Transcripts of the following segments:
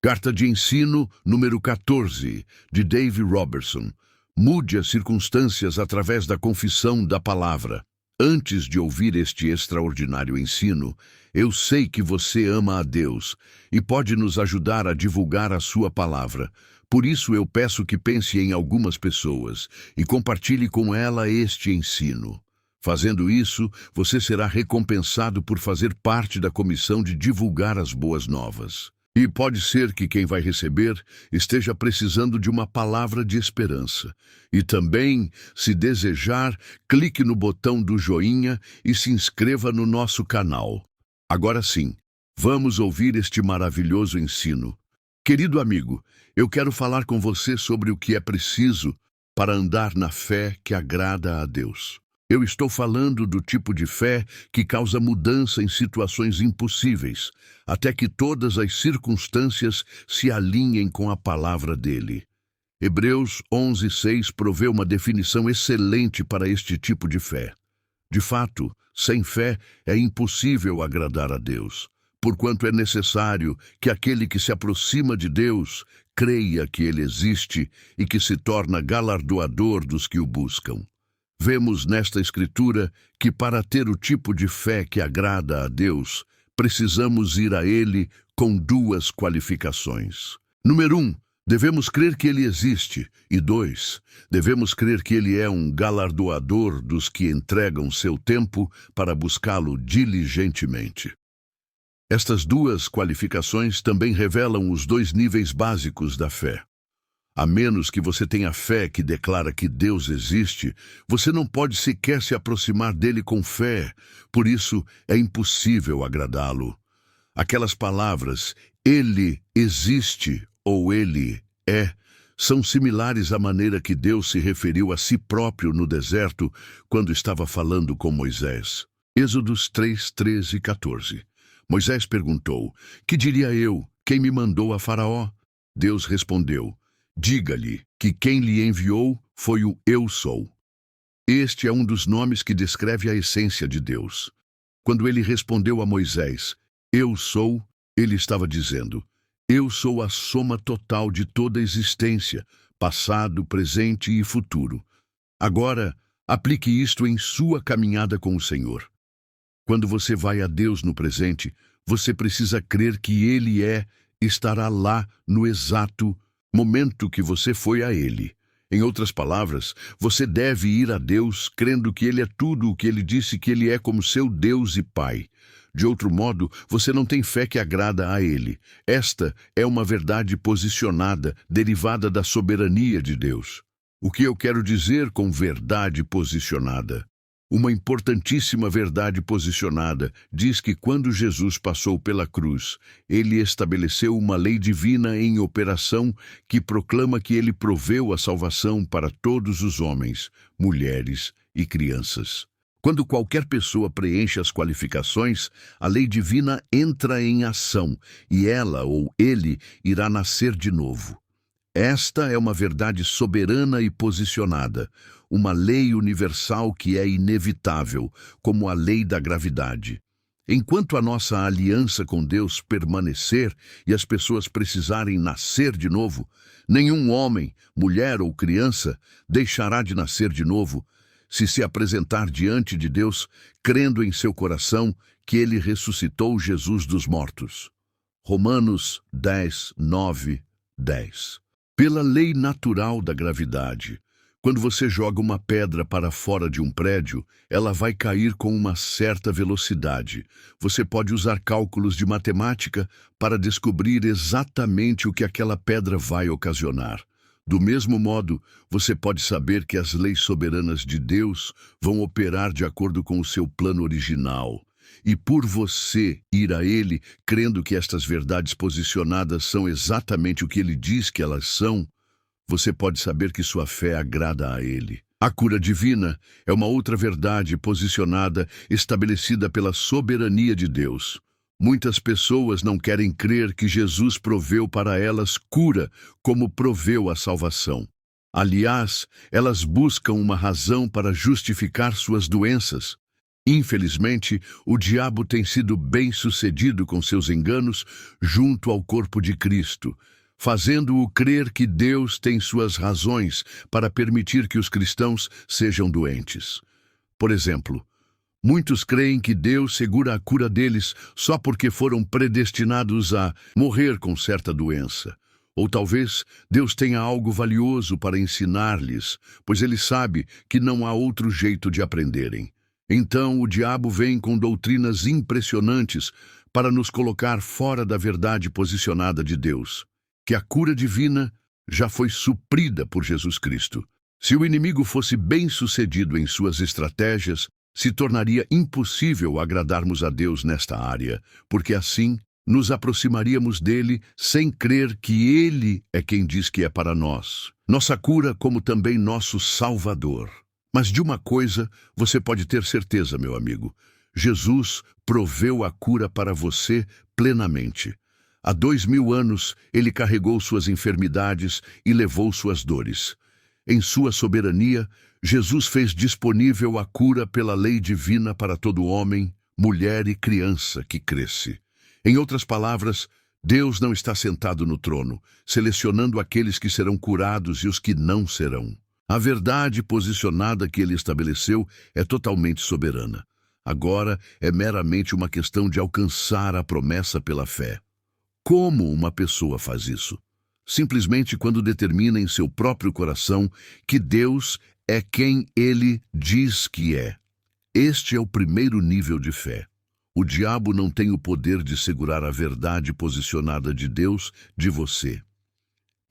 Carta de ensino número 14, de Dave Robertson. Mude as circunstâncias através da confissão da palavra. Antes de ouvir este extraordinário ensino, eu sei que você ama a Deus e pode nos ajudar a divulgar a sua palavra. Por isso eu peço que pense em algumas pessoas e compartilhe com ela este ensino. Fazendo isso, você será recompensado por fazer parte da comissão de divulgar as boas novas. E pode ser que quem vai receber esteja precisando de uma palavra de esperança. E também, se desejar, clique no botão do joinha e se inscreva no nosso canal. Agora sim, vamos ouvir este maravilhoso ensino. Querido amigo, eu quero falar com você sobre o que é preciso para andar na fé que agrada a Deus. Eu estou falando do tipo de fé que causa mudança em situações impossíveis, até que todas as circunstâncias se alinhem com a palavra dele. Hebreus 11:6 provê uma definição excelente para este tipo de fé. De fato, sem fé é impossível agradar a Deus, porquanto é necessário que aquele que se aproxima de Deus creia que ele existe e que se torna galardoador dos que o buscam. Vemos nesta escritura que para ter o tipo de fé que agrada a Deus, precisamos ir a Ele com duas qualificações. Número 1, devemos crer que Ele existe. E 2, devemos crer que Ele é um galardoador dos que entregam seu tempo para buscá-lo diligentemente. Estas duas qualificações também revelam os dois níveis básicos da fé. A menos que você tenha fé que declara que Deus existe, você não pode sequer se aproximar dele com fé, por isso é impossível agradá-lo. Aquelas palavras, ele existe ou ele é, são similares à maneira que Deus se referiu a si próprio no deserto quando estava falando com Moisés. Êxodos 3, 13 e 14. Moisés perguntou, que diria eu, quem me mandou a Faraó? Deus respondeu, diga-lhe que quem lhe enviou foi o Eu Sou. Este é um dos nomes que descreve a essência de Deus. Quando ele respondeu a Moisés, Eu Sou, ele estava dizendo, eu sou a soma total de toda a existência, passado, presente e futuro. Agora, aplique isto em sua caminhada com o Senhor. Quando você vai a Deus no presente, você precisa crer que Ele estará lá no exato momento que você foi a Ele. Em outras palavras, você deve ir a Deus crendo que Ele é tudo o que Ele disse que Ele é como seu Deus e Pai. De outro modo, você não tem fé que agrada a Ele. Esta é uma verdade posicionada, derivada da soberania de Deus. O que eu quero dizer com verdade posicionada? Uma importantíssima verdade posicionada diz que quando Jesus passou pela cruz, ele estabeleceu uma lei divina em operação que proclama que ele proveu a salvação para todos os homens, mulheres e crianças. Quando qualquer pessoa preenche as qualificações, a lei divina entra em ação e ela ou ele irá nascer de novo. Esta é uma verdade soberana e posicionada, uma lei universal que é inevitável, como a lei da gravidade. Enquanto a nossa aliança com Deus permanecer e as pessoas precisarem nascer de novo, nenhum homem, mulher ou criança deixará de nascer de novo se apresentar diante de Deus, crendo em seu coração que ele ressuscitou Jesus dos mortos. Romanos 10, 9, 10. Pela lei natural da gravidade, quando você joga uma pedra para fora de um prédio, ela vai cair com uma certa velocidade. Você pode usar cálculos de matemática para descobrir exatamente o que aquela pedra vai ocasionar. Do mesmo modo, você pode saber que as leis soberanas de Deus vão operar de acordo com o seu plano original. E por você ir a Ele, crendo que estas verdades posicionadas são exatamente o que Ele diz que elas são, você pode saber que sua fé agrada a Ele. A cura divina é uma outra verdade posicionada, estabelecida pela soberania de Deus. Muitas pessoas não querem crer que Jesus proveu para elas cura, como proveu a salvação. Aliás, elas buscam uma razão para justificar suas doenças. Infelizmente, o diabo tem sido bem-sucedido com seus enganos junto ao corpo de Cristo, fazendo-o crer que Deus tem suas razões para permitir que os cristãos sejam doentes. Por exemplo, muitos creem que Deus segura a cura deles só porque foram predestinados a morrer com certa doença. Ou talvez Deus tenha algo valioso para ensinar-lhes, pois Ele sabe que não há outro jeito de aprenderem. Então o diabo vem com doutrinas impressionantes para nos colocar fora da verdade posicionada de Deus, que a cura divina já foi suprida por Jesus Cristo. Se o inimigo fosse bem-sucedido em suas estratégias, se tornaria impossível agradarmos a Deus nesta área, porque assim nos aproximaríamos dele sem crer que ele é quem diz que é para nós. Nossa cura, como também nosso Salvador. Mas de uma coisa você pode ter certeza, meu amigo. Jesus proveu a cura para você plenamente. Há 2000 anos, ele carregou suas enfermidades e levou suas dores. Em sua soberania, Jesus fez disponível a cura pela lei divina para todo homem, mulher e criança que cresce. Em outras palavras, Deus não está sentado no trono, selecionando aqueles que serão curados e os que não serão. A verdade posicionada que ele estabeleceu é totalmente soberana. Agora é meramente uma questão de alcançar a promessa pela fé. Como uma pessoa faz isso? Simplesmente quando determina em seu próprio coração que Deus é quem ele diz que é. Este é o primeiro nível de fé. O diabo não tem o poder de segurar a verdade posicionada de Deus de você.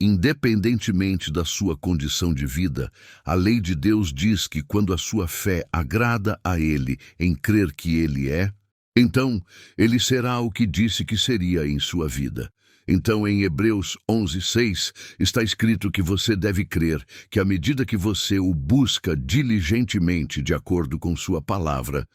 Independentemente da sua condição de vida, a lei de Deus diz que quando a sua fé agrada a Ele em crer que Ele é, então Ele será o que disse que seria em sua vida. Então, em Hebreus 11:6, está escrito que você deve crer que à medida que você o busca diligentemente de acordo com sua palavra,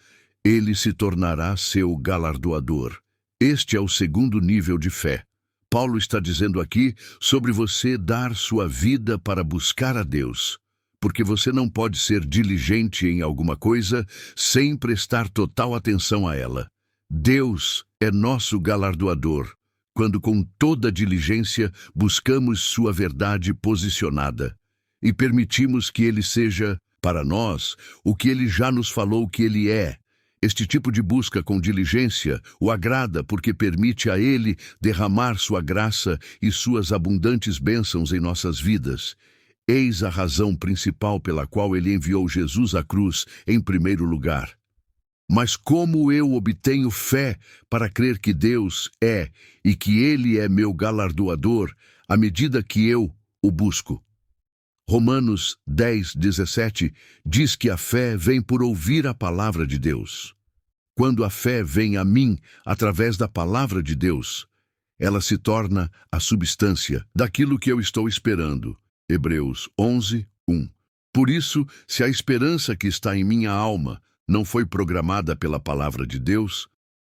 Ele se tornará seu galardoador. Este é o segundo nível de fé. Paulo está dizendo aqui sobre você dar sua vida para buscar a Deus, porque você não pode ser diligente em alguma coisa sem prestar total atenção a ela. Deus é nosso galardoador, quando com toda diligência buscamos sua verdade posicionada e permitimos que Ele seja, para nós, o que Ele já nos falou que Ele é. Este tipo de busca com diligência o agrada porque permite a Ele derramar sua graça e suas abundantes bênçãos em nossas vidas. Eis a razão principal pela qual Ele enviou Jesus à cruz em primeiro lugar. Mas como eu obtenho fé para crer que Deus é e que Ele é meu galardoador à medida que eu o busco? Romanos 10:17 diz que a fé vem por ouvir a palavra de Deus. Quando a fé vem a mim através da palavra de Deus, ela se torna a substância daquilo que eu estou esperando. Hebreus 11:1. Por isso, se a esperança que está em minha alma não foi programada pela palavra de Deus,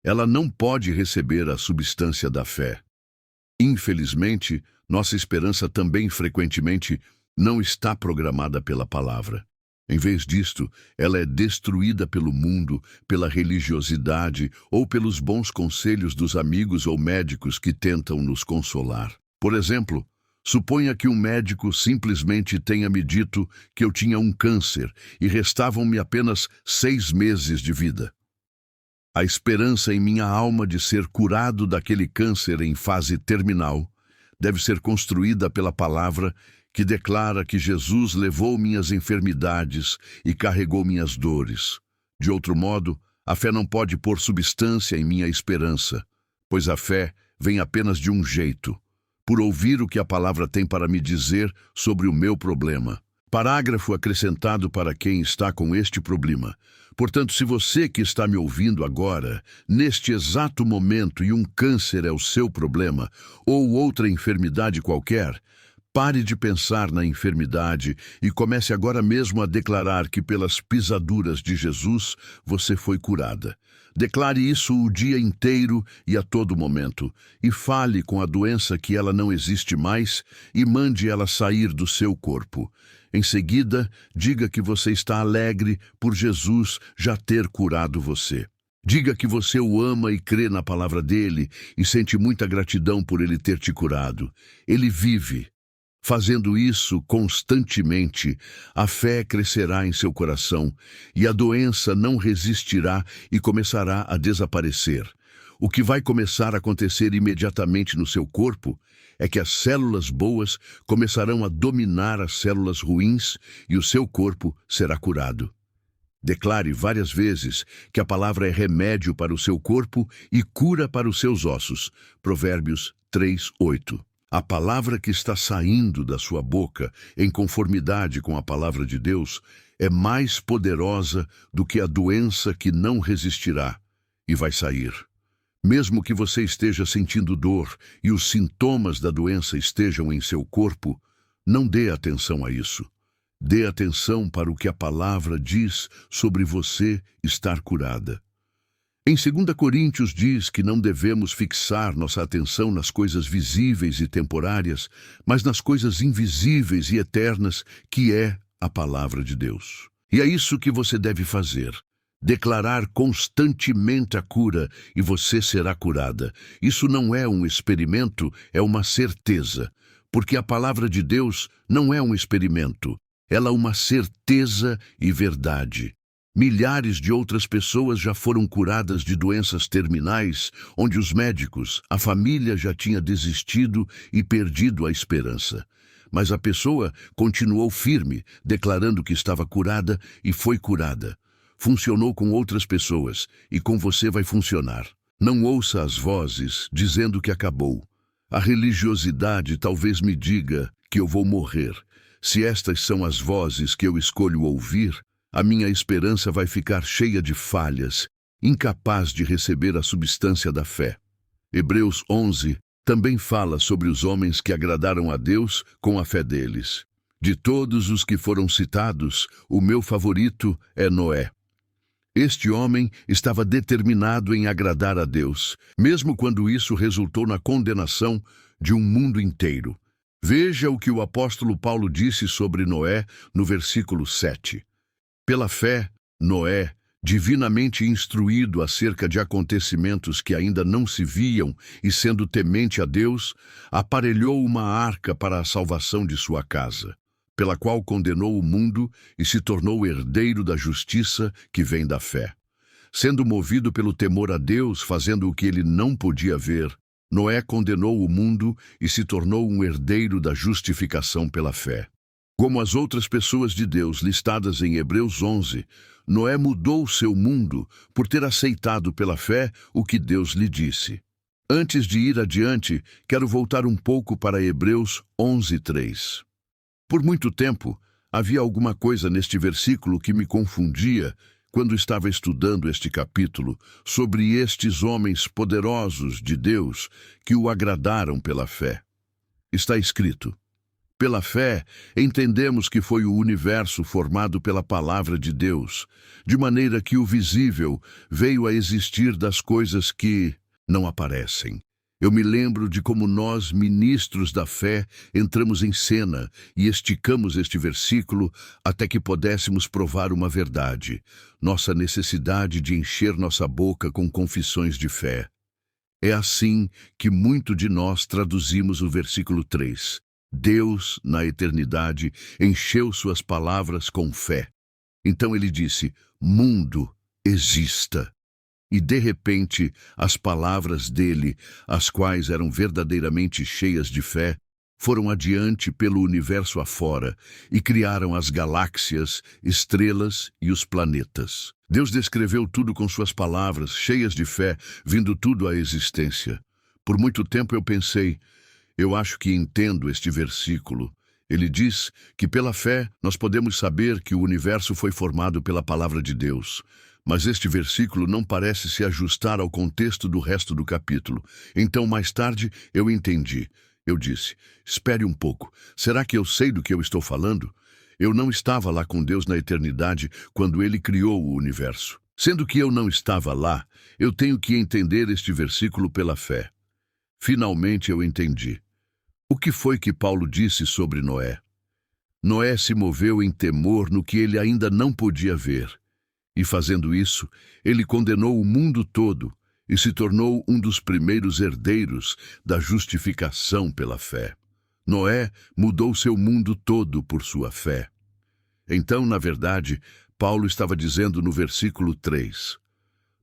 ela não pode receber a substância da fé. Infelizmente, nossa esperança também frequentemente não está programada pela palavra. Em vez disto, ela é destruída pelo mundo, pela religiosidade ou pelos bons conselhos dos amigos ou médicos que tentam nos consolar. Por exemplo, suponha que um médico simplesmente tenha me dito que eu tinha um câncer e restavam-me apenas 6 meses de vida. A esperança em minha alma de ser curado daquele câncer em fase terminal deve ser construída pela palavra que declara que Jesus levou minhas enfermidades e carregou minhas dores. De outro modo, a fé não pode pôr substância em minha esperança, pois a fé vem apenas de um jeito, por ouvir o que a palavra tem para me dizer sobre o meu problema. Parágrafo acrescentado para quem está com este problema. Portanto, se você que está me ouvindo agora, neste exato momento, e um câncer é o seu problema, ou outra enfermidade qualquer, Pare de pensar na enfermidade e comece agora mesmo a declarar que pelas pisaduras de Jesus você foi curada. Declare isso o dia inteiro e a todo momento, e fale com a doença que ela não existe mais e mande ela sair do seu corpo. Em seguida, diga que você está alegre por Jesus já ter curado você. Diga que você o ama e crê na palavra dele e sente muita gratidão por ele ter te curado. Ele vive. Fazendo isso constantemente, a fé crescerá em seu coração e a doença não resistirá e começará a desaparecer. O que vai começar a acontecer imediatamente no seu corpo é que as células boas começarão a dominar as células ruins e o seu corpo será curado. Declare várias vezes que a palavra é remédio para o seu corpo e cura para os seus ossos. Provérbios 3:8. A palavra que está saindo da sua boca, em conformidade com a palavra de Deus, é mais poderosa do que a doença que não resistirá e vai sair. Mesmo que você esteja sentindo dor e os sintomas da doença estejam em seu corpo, não dê atenção a isso. Dê atenção para o que a palavra diz sobre você estar curada. Em 2 Coríntios diz que não devemos fixar nossa atenção nas coisas visíveis e temporárias, mas nas coisas invisíveis e eternas, que é a palavra de Deus. E é isso que você deve fazer. Declarar constantemente a cura e você será curada. Isso não é um experimento, é uma certeza. Porque a palavra de Deus não é um experimento, ela é uma certeza e verdade. Milhares de outras pessoas já foram curadas de doenças terminais, onde os médicos, a família já tinha desistido e perdido a esperança. Mas a pessoa continuou firme, declarando que estava curada e foi curada. Funcionou com outras pessoas e com você vai funcionar. Não ouça as vozes dizendo que acabou. A religiosidade talvez me diga que eu vou morrer. Se estas são as vozes que eu escolho ouvir, a minha esperança vai ficar cheia de falhas, incapaz de receber a substância da fé. Hebreus 11 também fala sobre os homens que agradaram a Deus com a fé deles. De todos os que foram citados, o meu favorito é Noé. Este homem estava determinado em agradar a Deus, mesmo quando isso resultou na condenação de um mundo inteiro. Veja o que o apóstolo Paulo disse sobre Noé no versículo 7. Pela fé, Noé, divinamente instruído acerca de acontecimentos que ainda não se viam e sendo temente a Deus, aparelhou uma arca para a salvação de sua casa, pela qual condenou o mundo e se tornou herdeiro da justiça que vem da fé. Sendo movido pelo temor a Deus, fazendo o que ele não podia ver, Noé condenou o mundo e se tornou um herdeiro da justificação pela fé. Como as outras pessoas de Deus listadas em Hebreus 11, Noé mudou seu mundo por ter aceitado pela fé o que Deus lhe disse. Antes de ir adiante, quero voltar um pouco para Hebreus 11:3. Por muito tempo, havia alguma coisa neste versículo que me confundia quando estava estudando este capítulo sobre estes homens poderosos de Deus que o agradaram pela fé. Está escrito: pela fé, entendemos que foi o universo formado pela palavra de Deus, de maneira que o visível veio a existir das coisas que não aparecem. Eu me lembro de como nós, ministros da fé, entramos em cena e esticamos este versículo até que pudéssemos provar uma verdade, nossa necessidade de encher nossa boca com confissões de fé. É assim que muito de nós traduzimos o versículo 3. Deus, na eternidade, encheu suas palavras com fé. Então ele disse: mundo, exista. E de repente, as palavras dele, as quais eram verdadeiramente cheias de fé, foram adiante pelo universo afora e criaram as galáxias, estrelas e os planetas. Deus descreveu tudo com suas palavras, cheias de fé, vindo tudo à existência. Por muito tempo eu pensei: eu acho que entendo este versículo. Ele diz que pela fé nós podemos saber que o universo foi formado pela palavra de Deus. Mas este versículo não parece se ajustar ao contexto do resto do capítulo. Então, mais tarde, eu entendi. Eu disse, espere um pouco, será que eu sei do que eu estou falando? Eu não estava lá com Deus na eternidade quando Ele criou o universo. Sendo que eu não estava lá, eu tenho que entender este versículo pela fé. Finalmente eu entendi. O que foi que Paulo disse sobre Noé? Noé se moveu em temor no que ele ainda não podia ver. E fazendo isso, ele condenou o mundo todo e se tornou um dos primeiros herdeiros da justificação pela fé. Noé mudou seu mundo todo por sua fé. Então, na verdade, Paulo estava dizendo no versículo 3,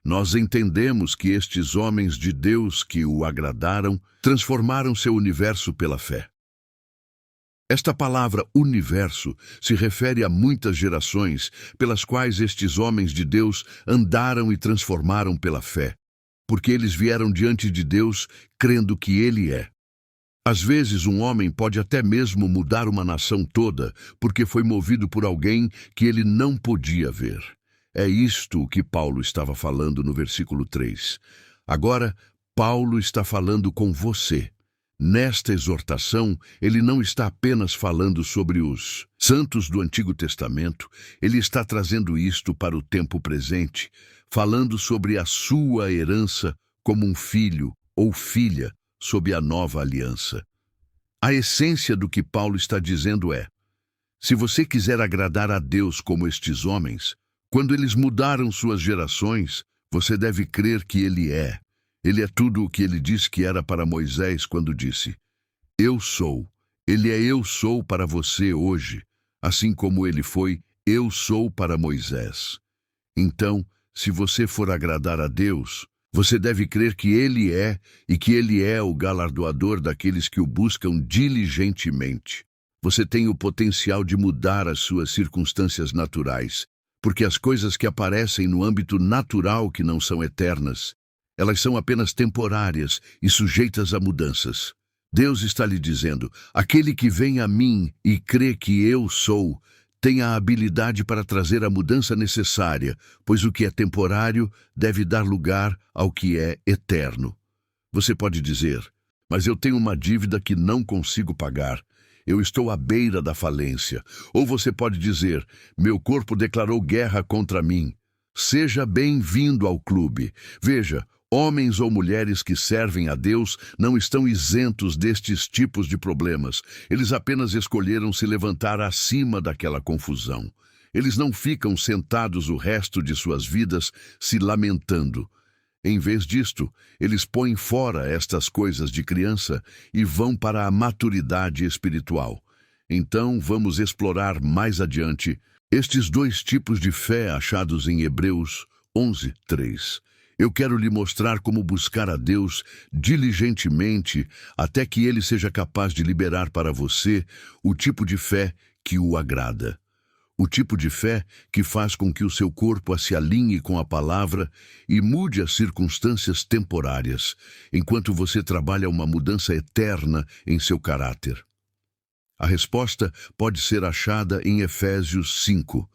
nós entendemos que estes homens de Deus que o agradaram transformaram seu universo pela fé. Esta palavra universo se refere a muitas gerações pelas quais estes homens de Deus andaram e transformaram pela fé, porque eles vieram diante de Deus crendo que Ele é. Às vezes um homem pode até mesmo mudar uma nação toda porque foi movido por alguém que ele não podia ver. É isto o que Paulo estava falando no versículo 3. Agora, Paulo está falando com você. Nesta exortação, ele não está apenas falando sobre os santos do Antigo Testamento, ele está trazendo isto para o tempo presente, falando sobre a sua herança como um filho ou filha sob a nova aliança. A essência do que Paulo está dizendo é: se você quiser agradar a Deus como estes homens, quando eles mudaram suas gerações, você deve crer que Ele é. Ele é tudo o que ele disse que era para Moisés quando disse, eu sou. Ele é eu sou para você hoje, assim como ele foi eu sou para Moisés. Então, se você for agradar a Deus, você deve crer que Ele é e que Ele é o galardoador daqueles que o buscam diligentemente. Você tem o potencial de mudar as suas circunstâncias naturais, porque as coisas que aparecem no âmbito natural que não são eternas, elas são apenas temporárias e sujeitas a mudanças. Deus está lhe dizendo, aquele que vem a mim e crê que eu sou, tem a habilidade para trazer a mudança necessária, pois o que é temporário deve dar lugar ao que é eterno. Você pode dizer, mas eu tenho uma dívida que não consigo pagar. Eu estou à beira da falência. Ou você pode dizer, meu corpo declarou guerra contra mim. Seja bem-vindo ao clube. Veja, homens ou mulheres que servem a Deus não estão isentos destes tipos de problemas. Eles apenas escolheram se levantar acima daquela confusão. Eles não ficam sentados o resto de suas vidas se lamentando. Em vez disto, eles põem fora estas coisas de criança e vão para a maturidade espiritual. Então, vamos explorar mais adiante estes dois tipos de fé achados em Hebreus 11:3. Eu quero lhe mostrar como buscar a Deus diligentemente até que Ele seja capaz de liberar para você o tipo de fé que o agrada. O tipo de fé que faz com que o seu corpo se alinhe com a palavra e mude as circunstâncias temporárias, enquanto você trabalha uma mudança eterna em seu caráter. A resposta pode ser achada em Efésios 5.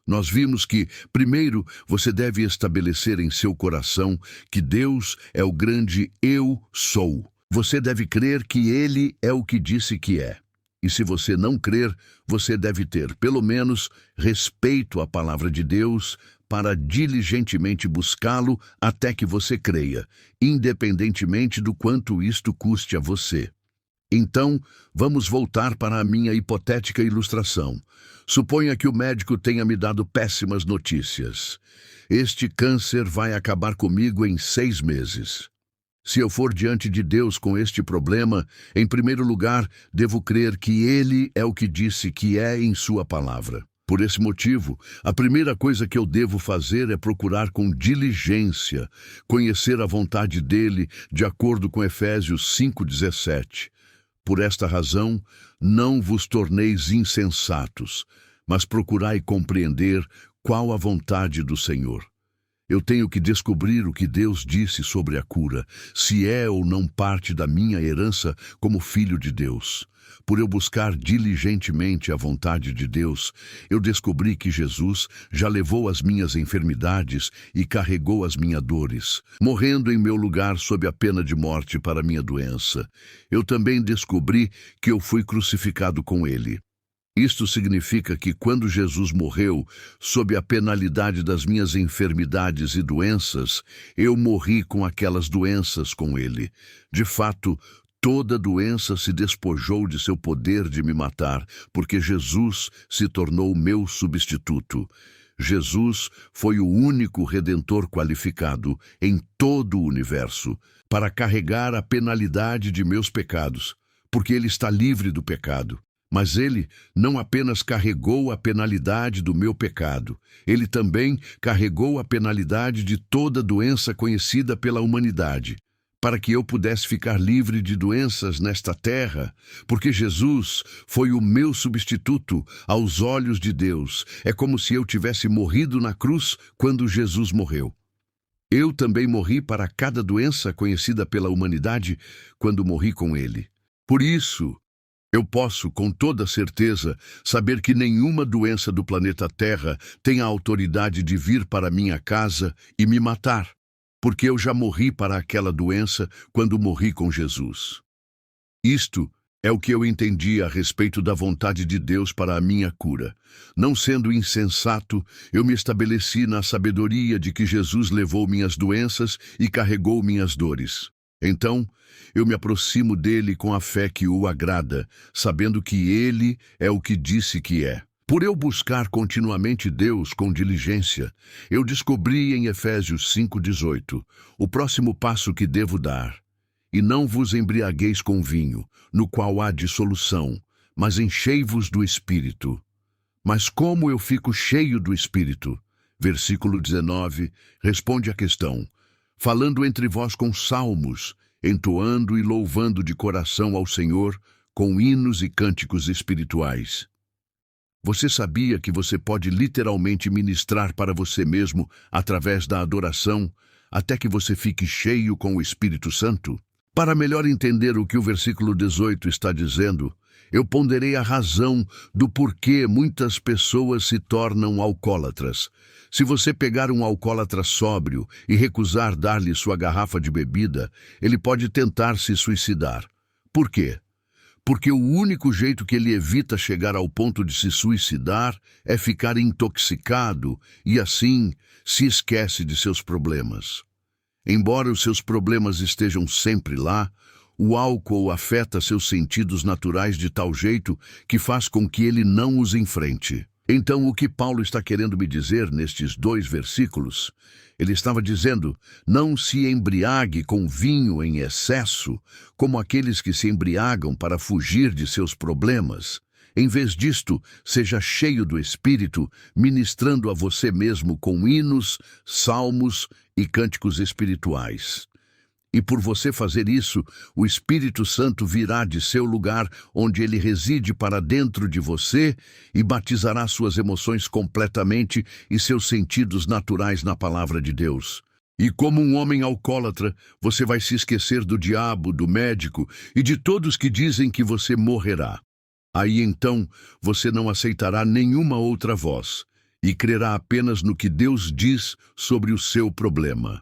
Nós vimos que, primeiro, você deve estabelecer em seu coração que Deus é o grande Eu Sou. Você deve crer que Ele é o que disse que é. E se você não crer, você deve ter, pelo menos, respeito à palavra de Deus para diligentemente buscá-lo até que você creia, independentemente do quanto isto custe a você. Então, vamos voltar para a minha hipotética ilustração. Suponha que o médico tenha me dado péssimas notícias. Este câncer vai acabar comigo em 6 meses. Se eu for diante de Deus com este problema, em primeiro lugar, devo crer que Ele é o que disse que é em sua palavra. Por esse motivo, a primeira coisa que eu devo fazer é procurar com diligência conhecer a vontade dEle, de acordo com Efésios 5:17. Por esta razão, não vos torneis insensatos, mas procurai compreender qual a vontade do Senhor. Eu tenho que descobrir o que Deus disse sobre a cura, se é ou não parte da minha herança como filho de Deus. Por eu buscar diligentemente a vontade de Deus, eu descobri que Jesus já levou as minhas enfermidades e carregou as minhas dores, morrendo em meu lugar sob a pena de morte para minha doença. Eu também descobri que eu fui crucificado com ele. Isto significa que quando Jesus morreu, sob a penalidade das minhas enfermidades e doenças, eu morri com aquelas doenças com ele. De fato, toda doença se despojou de seu poder de me matar, porque Jesus se tornou meu substituto. Jesus foi o único Redentor qualificado em todo o universo para carregar a penalidade de meus pecados, porque ele está livre do pecado. Mas ele não apenas carregou a penalidade do meu pecado, ele também carregou a penalidade de toda doença conhecida pela humanidade, para que eu pudesse ficar livre de doenças nesta terra, porque Jesus foi o meu substituto aos olhos de Deus. É como se eu tivesse morrido na cruz quando Jesus morreu. Eu também morri para cada doença conhecida pela humanidade quando morri com ele. Por isso, eu posso, com toda certeza, saber que nenhuma doença do planeta Terra tem a autoridade de vir para minha casa e me matar, porque eu já morri para aquela doença quando morri com Jesus. Isto é o que eu entendi a respeito da vontade de Deus para a minha cura. Não sendo insensato, eu me estabeleci na sabedoria de que Jesus levou minhas doenças e carregou minhas dores. Então, eu me aproximo dele com a fé que o agrada, sabendo que ele é o que disse que é. Por eu buscar continuamente Deus com diligência, eu descobri em Efésios 5:18 o próximo passo que devo dar. E não vos embriagueis com vinho, no qual há dissolução, mas enchei-vos do Espírito. Mas como eu fico cheio do Espírito? Versículo 19 responde à questão. Falando entre vós com salmos, entoando e louvando de coração ao Senhor, com hinos e cânticos espirituais. Você sabia que você pode literalmente ministrar para você mesmo através da adoração, até que você fique cheio com o Espírito Santo? Para melhor entender o que o versículo 18 está dizendo, eu ponderei a razão do porquê muitas pessoas se tornam alcoólatras. Se você pegar um alcoólatra sóbrio e recusar dar-lhe sua garrafa de bebida, ele pode tentar se suicidar. Por quê? Porque o único jeito que ele evita chegar ao ponto de se suicidar é ficar intoxicado e, assim, se esquece de seus problemas. Embora os seus problemas estejam sempre lá, o álcool afeta seus sentidos naturais de tal jeito que faz com que ele não os enfrente. Então, o que Paulo está querendo me dizer nestes 2 versículos? Ele estava dizendo, não se embriague com vinho em excesso, como aqueles que se embriagam para fugir de seus problemas. Em vez disto, seja cheio do Espírito, ministrando a você mesmo com hinos, salmos e cânticos espirituais. E por você fazer isso, o Espírito Santo virá de seu lugar onde ele reside para dentro de você e batizará suas emoções completamente e seus sentidos naturais na palavra de Deus. E como um homem alcoólatra, você vai se esquecer do diabo, do médico e de todos que dizem que você morrerá. Aí então você não aceitará nenhuma outra voz e crerá apenas no que Deus diz sobre o seu problema.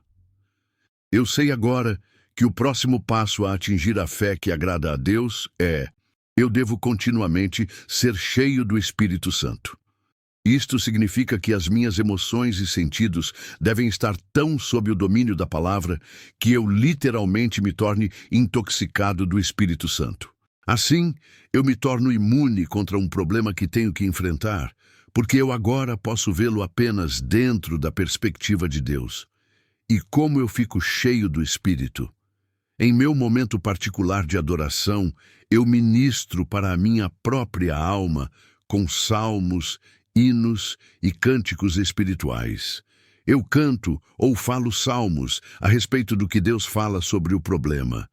Eu sei agora que o próximo passo a atingir a fé que agrada a Deus é: eu devo continuamente ser cheio do Espírito Santo. Isto significa que as minhas emoções e sentidos devem estar tão sob o domínio da palavra que eu literalmente me torne intoxicado do Espírito Santo. Assim, eu me torno imune contra um problema que tenho que enfrentar, porque eu agora posso vê-lo apenas dentro da perspectiva de Deus. E como eu fico cheio do Espírito? Em meu momento particular de adoração, eu ministro para a minha própria alma com salmos, hinos e cânticos espirituais. Eu canto ou falo salmos a respeito do que Deus fala sobre o problema.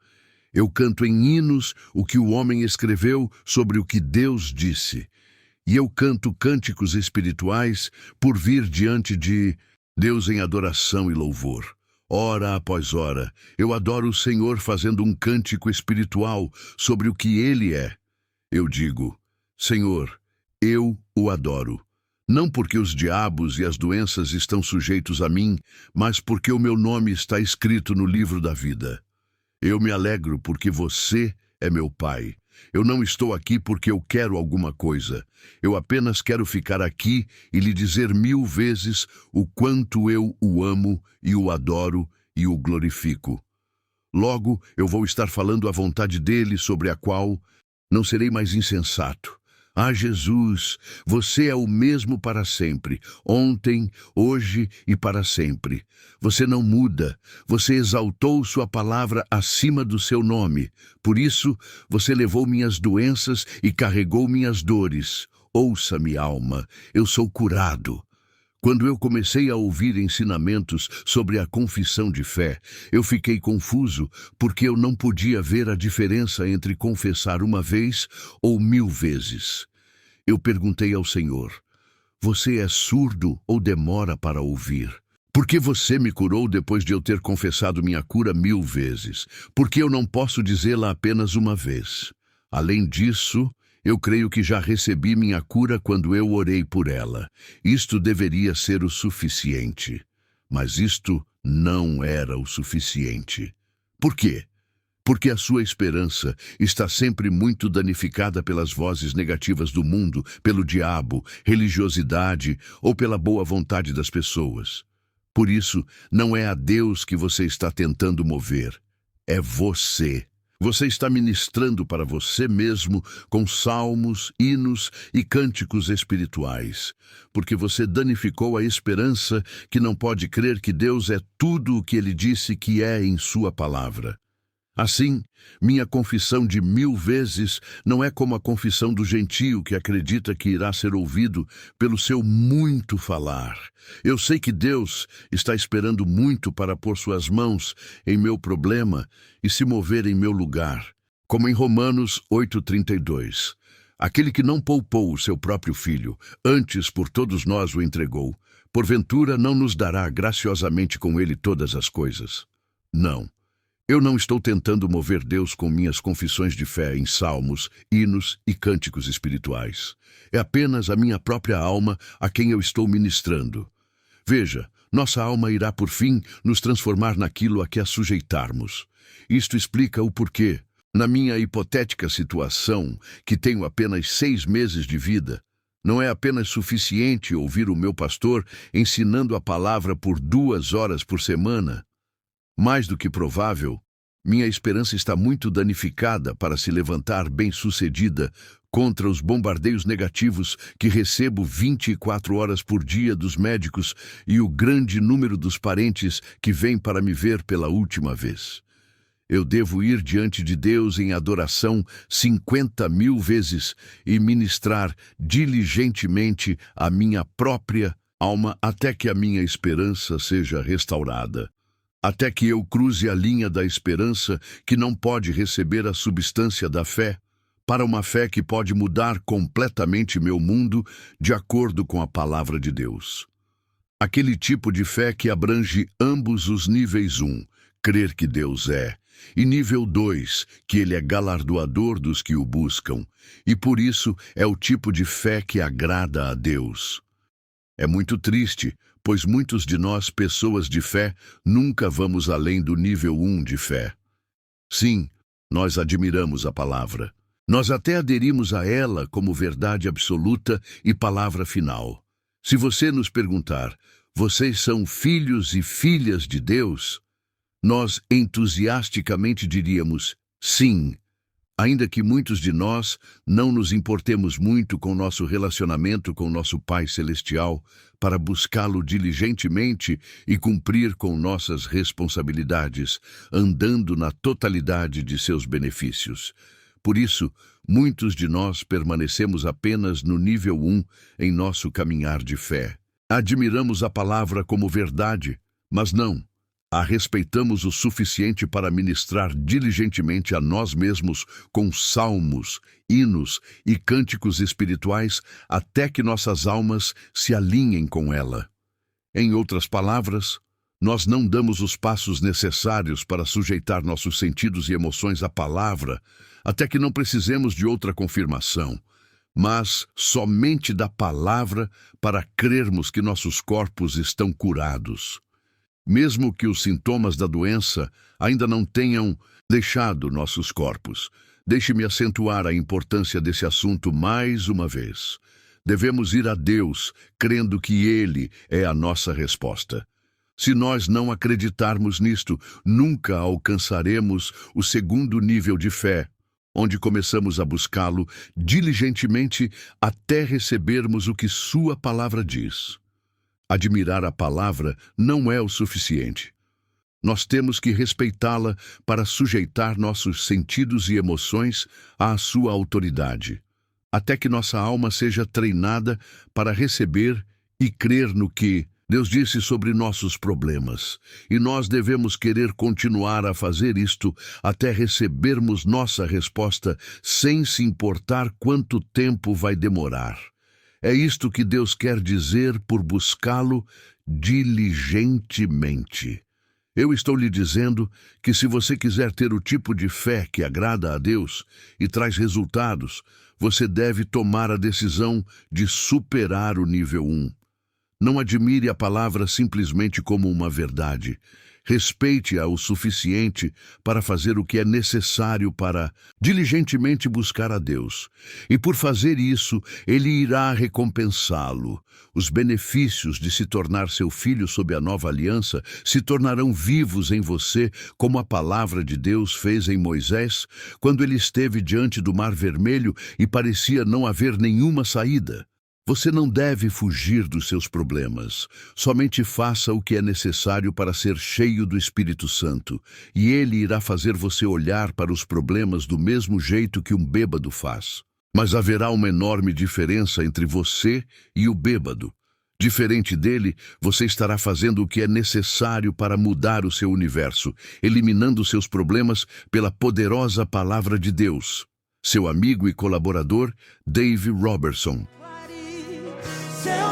Eu canto em hinos o que o homem escreveu sobre o que Deus disse. E eu canto cânticos espirituais por vir diante de Deus em adoração e louvor. Hora após hora, eu adoro o Senhor fazendo um cântico espiritual sobre o que Ele é. Eu digo, Senhor, eu o adoro. Não porque os diabos e as doenças estão sujeitos a mim, mas porque o meu nome está escrito no livro da vida. Eu me alegro porque você é meu Pai. Eu não estou aqui porque eu quero alguma coisa. Eu apenas quero ficar aqui e lhe dizer 1000 vezes o quanto eu o amo e o adoro e o glorifico. Logo, eu vou estar falando a vontade dele, sobre a qual não serei mais insensato. Ah, Jesus, você é o mesmo para sempre, ontem, hoje e para sempre. Você não muda, você exaltou sua palavra acima do seu nome. Por isso, você levou minhas doenças e carregou minhas dores. Ouça-me, alma, eu sou curado. Quando eu comecei a ouvir ensinamentos sobre a confissão de fé, eu fiquei confuso porque eu não podia ver a diferença entre confessar uma vez ou 1000 vezes. Eu perguntei ao Senhor, você é surdo ou demora para ouvir? Por que você me curou depois de eu ter confessado minha cura 1000 vezes? Por que eu não posso dizê-la apenas uma vez? Além disso, eu creio que já recebi minha cura quando eu orei por ela. Isto deveria ser o suficiente. Mas isto não era o suficiente. Por quê? Porque a sua esperança está sempre muito danificada pelas vozes negativas do mundo, pelo diabo, religiosidade ou pela boa vontade das pessoas. Por isso, não é a Deus que você está tentando mover, é você. Você está ministrando para você mesmo com salmos, hinos e cânticos espirituais, porque você danificou a esperança que não pode crer que Deus é tudo o que Ele disse que é em sua palavra. Assim, minha confissão de 1000 vezes não é como a confissão do gentio que acredita que irá ser ouvido pelo seu muito falar. Eu sei que Deus está esperando muito para pôr suas mãos em meu problema e se mover em meu lugar. Como em Romanos 8:32. Aquele que não poupou o seu próprio filho, antes por todos nós o entregou, porventura não nos dará graciosamente com ele todas as coisas? Não. Eu não estou tentando mover Deus com minhas confissões de fé em salmos, hinos e cânticos espirituais. É apenas a minha própria alma a quem eu estou ministrando. Veja, nossa alma irá por fim nos transformar naquilo a que a sujeitarmos. Isto explica o porquê, na minha hipotética situação, que tenho apenas 6 meses de vida, não é apenas suficiente ouvir o meu pastor ensinando a palavra por 2 horas por semana. Mais do que provável, minha esperança está muito danificada para se levantar bem-sucedida contra os bombardeios negativos que recebo 24 horas por dia dos médicos e o grande número dos parentes que vêm para me ver pela última vez. Eu devo ir diante de Deus em adoração 50.000 vezes e ministrar diligentemente a minha própria alma até que a minha esperança seja restaurada. Até que eu cruze a linha da esperança que não pode receber a substância da fé, para uma fé que pode mudar completamente meu mundo de acordo com a palavra de Deus. Aquele tipo de fé que abrange ambos os níveis 1, crer que Deus é, e nível 2, que Ele é galardoador dos que o buscam, e por isso é o tipo de fé que agrada a Deus. É muito triste, pois muitos de nós, pessoas de fé, nunca vamos além do nível 1 de fé. Sim, nós admiramos a palavra. Nós até aderimos a ela como verdade absoluta e palavra final. Se você nos perguntar, vocês são filhos e filhas de Deus? Nós entusiasticamente diríamos, sim. Ainda que muitos de nós não nos importemos muito com nosso relacionamento com nosso Pai Celestial para buscá-lo diligentemente e cumprir com nossas responsabilidades, andando na totalidade de seus benefícios. Por isso, muitos de nós permanecemos apenas no nível 1 em nosso caminhar de fé. Admiramos a palavra como verdade, mas não a respeitamos o suficiente para ministrar diligentemente a nós mesmos com salmos, hinos e cânticos espirituais até que nossas almas se alinhem com ela. Em outras palavras, nós não damos os passos necessários para sujeitar nossos sentidos e emoções à palavra, até que não precisemos de outra confirmação, mas somente da palavra para crermos que nossos corpos estão curados. Mesmo que os sintomas da doença ainda não tenham deixado nossos corpos. Deixe-me acentuar a importância desse assunto mais uma vez. Devemos ir a Deus, crendo que Ele é a nossa resposta. Se nós não acreditarmos nisto, nunca alcançaremos o segundo nível de fé, onde começamos a buscá-lo diligentemente até recebermos o que Sua palavra diz. Admirar a palavra não é o suficiente. Nós temos que respeitá-la para sujeitar nossos sentidos e emoções à sua autoridade, até que nossa alma seja treinada para receber e crer no que Deus disse sobre nossos problemas. E nós devemos querer continuar a fazer isto até recebermos nossa resposta, sem se importar quanto tempo vai demorar. É isto que Deus quer dizer por buscá-lo diligentemente. Eu estou lhe dizendo que se você quiser ter o tipo de fé que agrada a Deus e traz resultados, você deve tomar a decisão de superar o nível 1. Não admire a palavra simplesmente como uma verdade. Respeite-a o suficiente para fazer o que é necessário para diligentemente buscar a Deus. E por fazer isso, Ele irá recompensá-lo. Os benefícios de se tornar seu filho sob a nova aliança se tornarão vivos em você, como a palavra de Deus fez em Moisés, quando ele esteve diante do Mar Vermelho e parecia não haver nenhuma saída. Você não deve fugir dos seus problemas. Somente faça o que é necessário para ser cheio do Espírito Santo, e Ele irá fazer você olhar para os problemas do mesmo jeito que um bêbado faz. Mas haverá uma enorme diferença entre você e o bêbado. Diferente dele, você estará fazendo o que é necessário para mudar o seu universo, eliminando seus problemas pela poderosa palavra de Deus. Seu amigo e colaborador, Dave Robertson. Seu